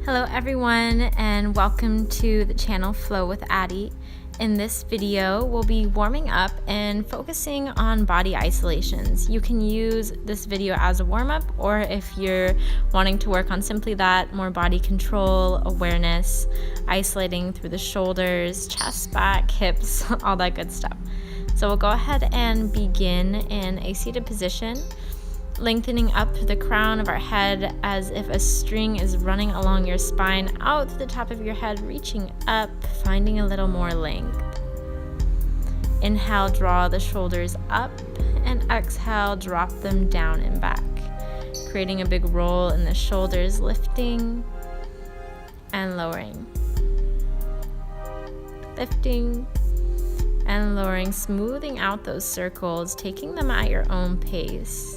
Hello everyone, and welcome to the channel Flow with Addie. In this video, we'll be warming up and focusing on body isolations. You can use this video as a warm-up, or if you're wanting to work on simply that, more body control, awareness, isolating through the shoulders, chest, back, hips, all that good stuff. So we'll go ahead and begin in a seated position, lengthening up through the crown of our head as if a string is running along your spine, out to the top of your head, reaching up, finding a little more length. Inhale, draw the shoulders up, and exhale, drop them down and back, creating a big roll in the shoulders, lifting and lowering. Lifting and lowering, smoothing out those circles, taking them at your own pace.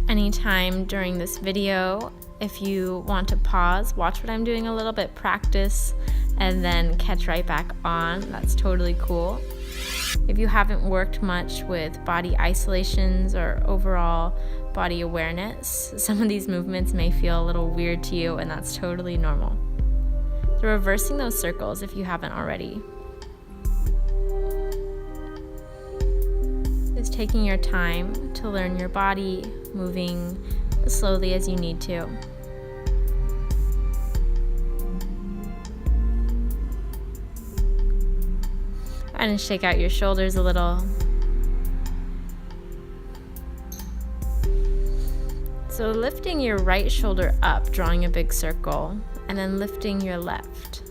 Anytime during this video, if you want to pause, watch what I'm doing a little bit, practice, and then catch right back on, that's totally cool. If you haven't worked much with body isolations or overall body awareness, some of these movements may feel a little weird to you, and that's totally normal. So reversing those circles if you haven't already. Is taking your time to learn your body, moving as slowly as you need to. And shake out your shoulders a little. So lifting your right shoulder up, drawing a big circle, and then lifting your left.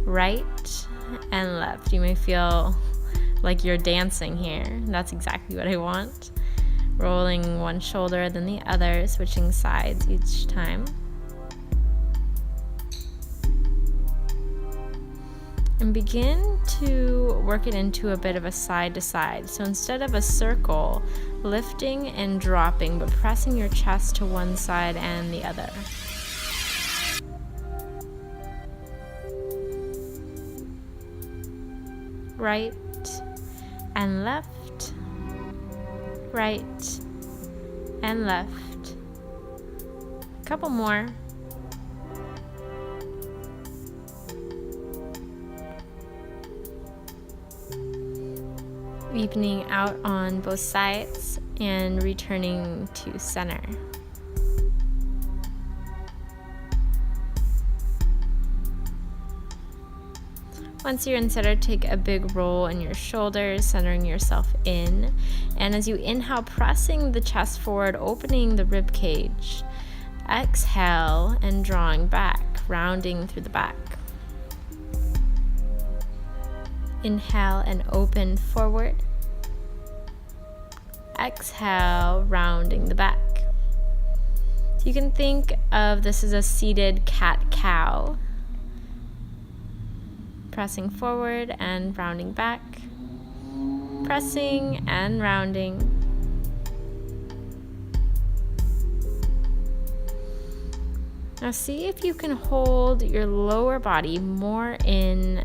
Right and left. You may feel like you're dancing here. That's exactly what I want. Rolling one shoulder, then the other, switching sides each time. And begin to work it into a bit of a side to side. So instead of a circle, lifting and dropping, but pressing your chest to one side and the other. Right and left, right and left. A couple more. Evening out on both sides and returning to center. Once you're in center, take a big roll in your shoulders, centering yourself in. And as you inhale, pressing the chest forward, opening the rib cage. Exhale and drawing back, rounding through the back. Inhale and open forward. Exhale, rounding the back. So you can think of this as a seated cat-cow. Pressing forward and rounding back, pressing and rounding. Now see if you can hold your lower body more in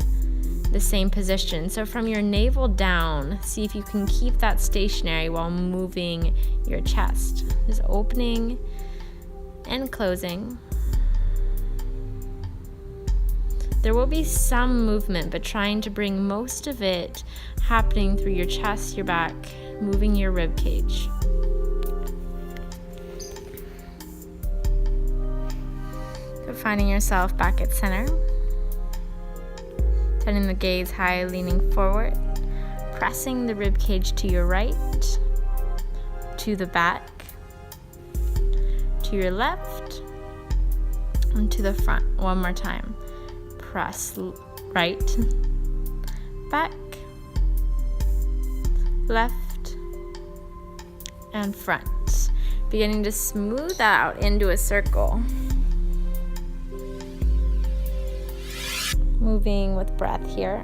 the same position. So from your navel down, see if you can keep that stationary while moving your chest. Just opening and closing. There will be some movement, but trying to bring most of it happening through your chest, your back, moving your rib cage. So finding yourself back at center. Turning the gaze high, leaning forward. Pressing the rib cage to your right, to the back, to your left, and to the front. One more time. Press right, back, left, and front. Beginning to smooth that out into a circle. Moving with breath here.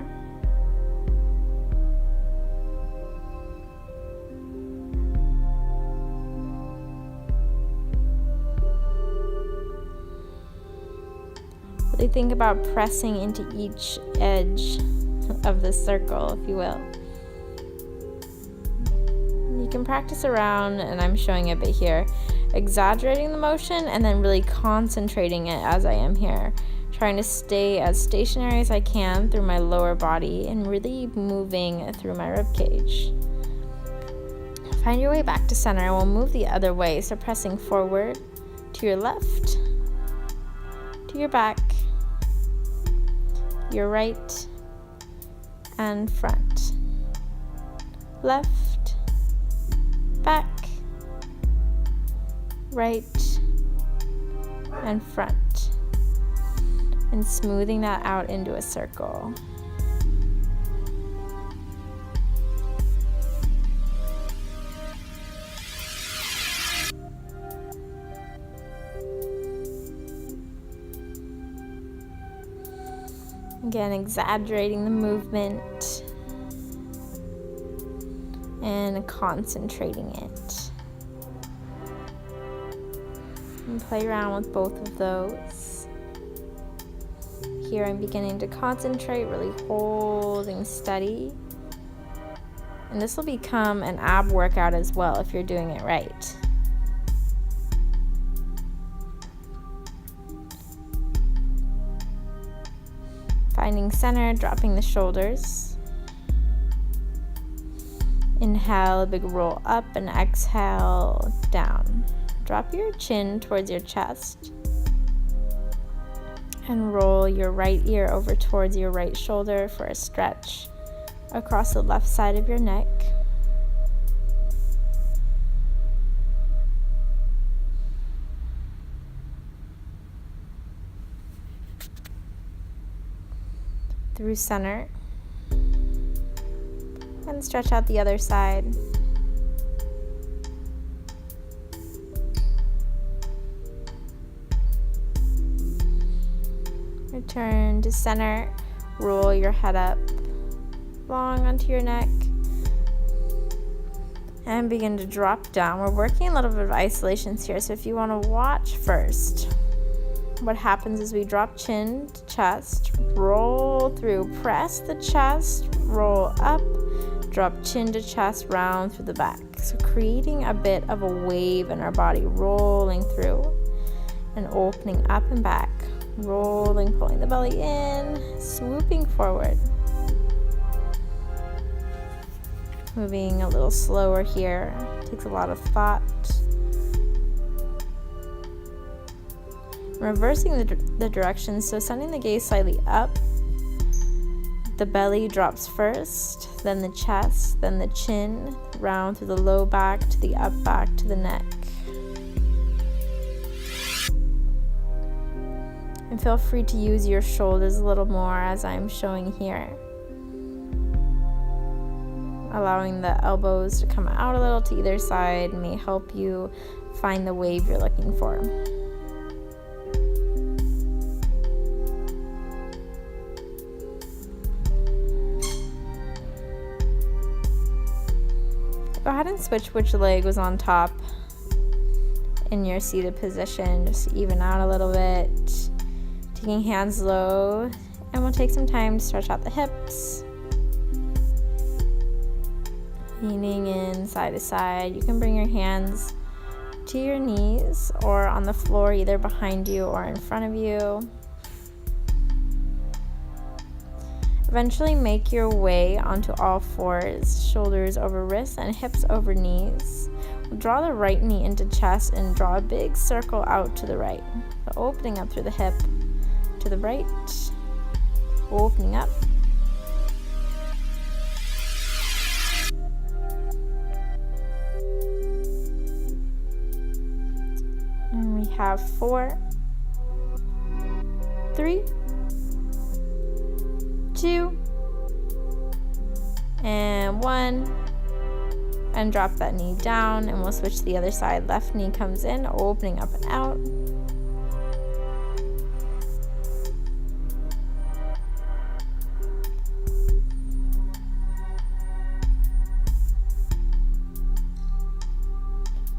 Really think about pressing into each edge of the circle, if you will. You can practice around, and I'm showing a bit here, exaggerating the motion and then really concentrating it as I am here, trying to stay as stationary as I can through my lower body and really moving through my rib cage. Find your way back to center, and we'll move the other way, so pressing forward to your left, to your back, your right, and front. Left, back, right, and front. And smoothing that out into a circle. Again, exaggerating the movement and concentrating it. And play around with both of those. Here I'm beginning to concentrate, really holding steady. And this will become an ab workout as well if you're doing it right. Finding center, dropping the shoulders. Inhale, a big roll up, and exhale, down. Drop your chin towards your chest. And roll your right ear over towards your right shoulder for a stretch across the left side of your neck. Through center. And stretch out the other side. Return to center. Roll your head up long onto your neck. And begin to drop down. We're working a little bit of isolations here, so if you want to watch first, what happens is we drop chin to chest, roll through, press the chest, roll up, drop chin to chest, round through the back. So creating a bit of a wave in our body, rolling through and opening up and back, rolling, pulling the belly in, swooping forward. Moving a little slower here, takes a lot of thought. Reversing the direction, so sending the gaze slightly up. The belly drops first, then the chest, then the chin, round through the low back to the up back to the neck. And feel free to use your shoulders a little more as I'm showing here. Allowing the elbows to come out a little to either side may help you find the wave you're looking for. Go ahead and switch which leg was on top in your seated position, just even out a little bit. Taking hands low, and we'll take some time to stretch out the hips. Leaning in side to side. You can bring your hands to your knees or on the floor, either behind you or in front of you. Eventually make your way onto all fours, shoulders over wrists and hips over knees. Draw the right knee into chest and draw a big circle out to the right. So opening up through the hip to the right, opening up. And we have 4, 3, 2, and 1, and drop that knee down, and we'll switch to the other side. Left knee comes in, opening up and out.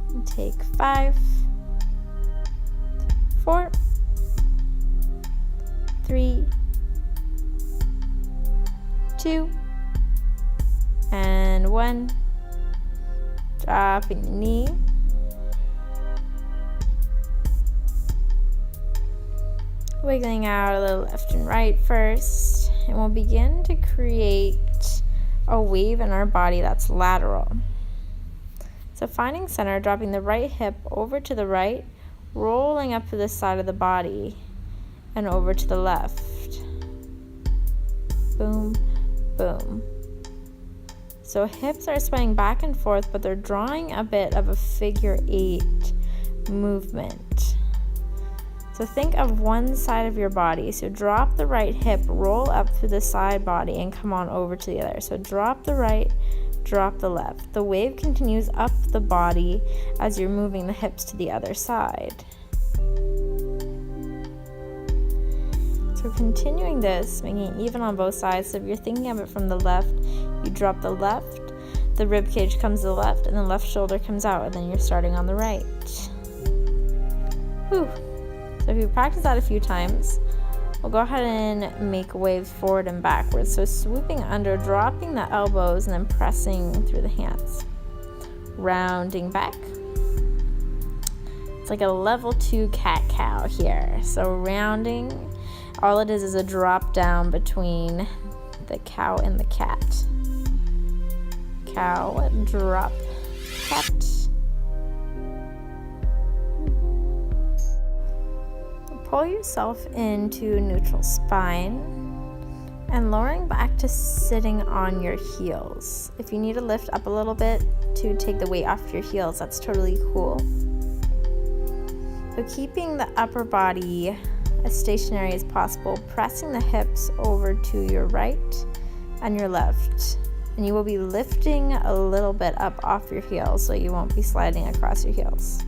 And take 5, 4, 3, 2, and 1. Dropping the knee. wiggling out a little left and right first, and we'll begin to create a wave in our body that's lateral. So finding center, dropping the right hip over to the right, rolling up to the side of the body and over to the left. Boom, boom. So hips are swaying back and forth, but they're drawing a bit of a figure 8 movement. So think of one side of your body. So drop the right hip, roll up through the side body, and come on over to the other. So drop the right, drop the left. The wave continues up the body as you're moving the hips to the other side. So continuing this, making it even on both sides. So if you're thinking of it from the left, you drop the left, the rib cage comes to the left, and the left shoulder comes out, and then you're starting on the right. Whew. So if you practice that a few times, we'll go ahead and make waves forward and backwards. So swooping under, dropping the elbows, and then pressing through the hands. Rounding back. It's like a level 2 cat-cow here. So rounding, all it is a drop down between the cow and the cat. Cow, drop, cat. Pull yourself into neutral spine and lowering back to sitting on your heels. If you need to lift up a little bit to take the weight off your heels, that's totally cool. So keeping the upper body as stationary as possible, pressing the hips over to your right and your left. And you will be lifting a little bit up off your heels, so you won't be sliding across your heels.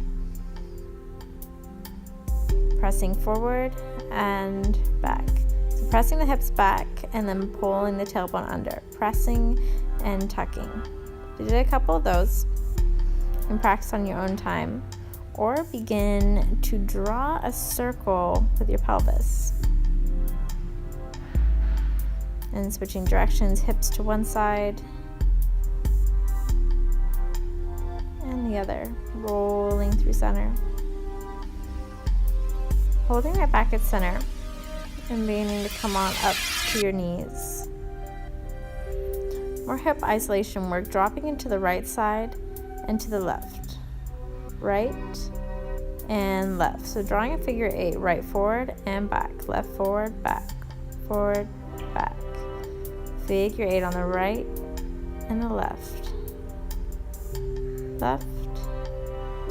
Pressing forward and back. So pressing the hips back and then pulling the tailbone under. Pressing and tucking. You did a couple of those and practice on your own time. Or begin to draw a circle with your pelvis. And switching directions, hips to one side and the other. Rolling through center. Holding right back at center and beginning to come on up to your knees. More hip isolation work, dropping into the right side and to the left. Right and left. So drawing a figure 8, right forward and back, left forward, back, forward, back. Figure 8 on the right and the left. Left,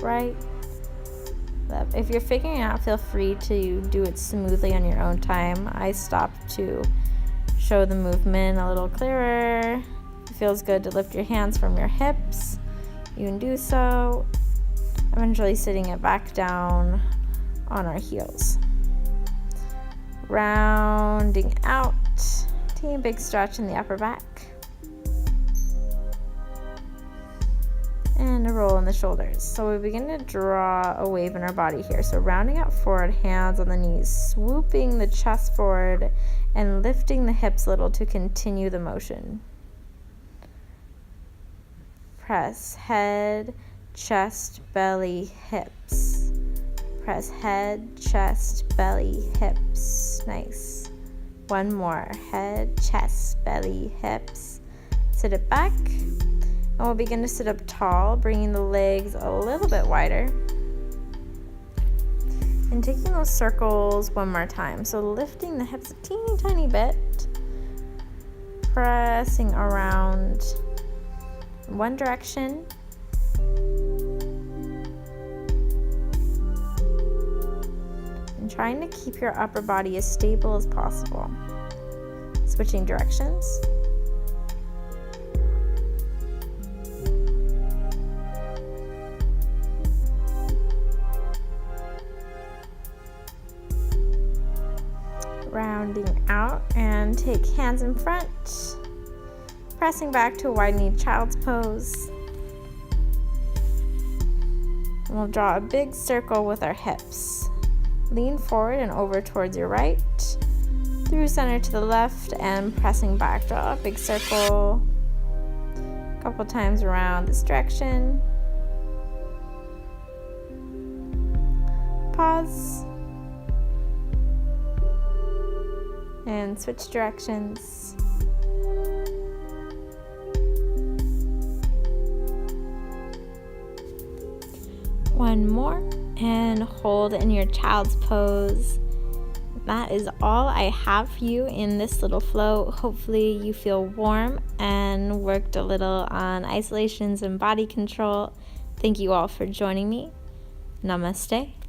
right, left. If you're figuring it out, feel free to do it smoothly on your own time. I stopped to show the movement a little clearer. It feels good to lift your hands from your hips. You can do so. Eventually sitting it back down on our heels. Rounding out. Taking a big stretch in the upper back. And a roll in the shoulders. So we begin to draw a wave in our body here. So rounding out forward, hands on the knees, swooping the chest forward and lifting the hips a little to continue the motion. Press head, chest, belly, hips. Press head, chest, belly, hips. Nice. One more. Head, chest, belly, hips. Sit it back. And we'll begin to sit up tall, bringing the legs a little bit wider. And taking those circles one more time. So lifting the hips a teeny tiny bit. Pressing around in one direction. Trying to keep your upper body as stable as possible. Switching directions. Rounding out and take hands in front. Pressing back to a wide-kneed child's pose. And we'll draw a big circle with our hips. Lean forward and over towards your right, through center to the left, and pressing back. Draw a big circle a couple times around this direction. Pause. and switch directions. One more, and hold in your child's pose. That is all I have for you in this little flow. Hopefully you feel warm and worked a little on isolations and body control. Thank you all for joining me. Namaste.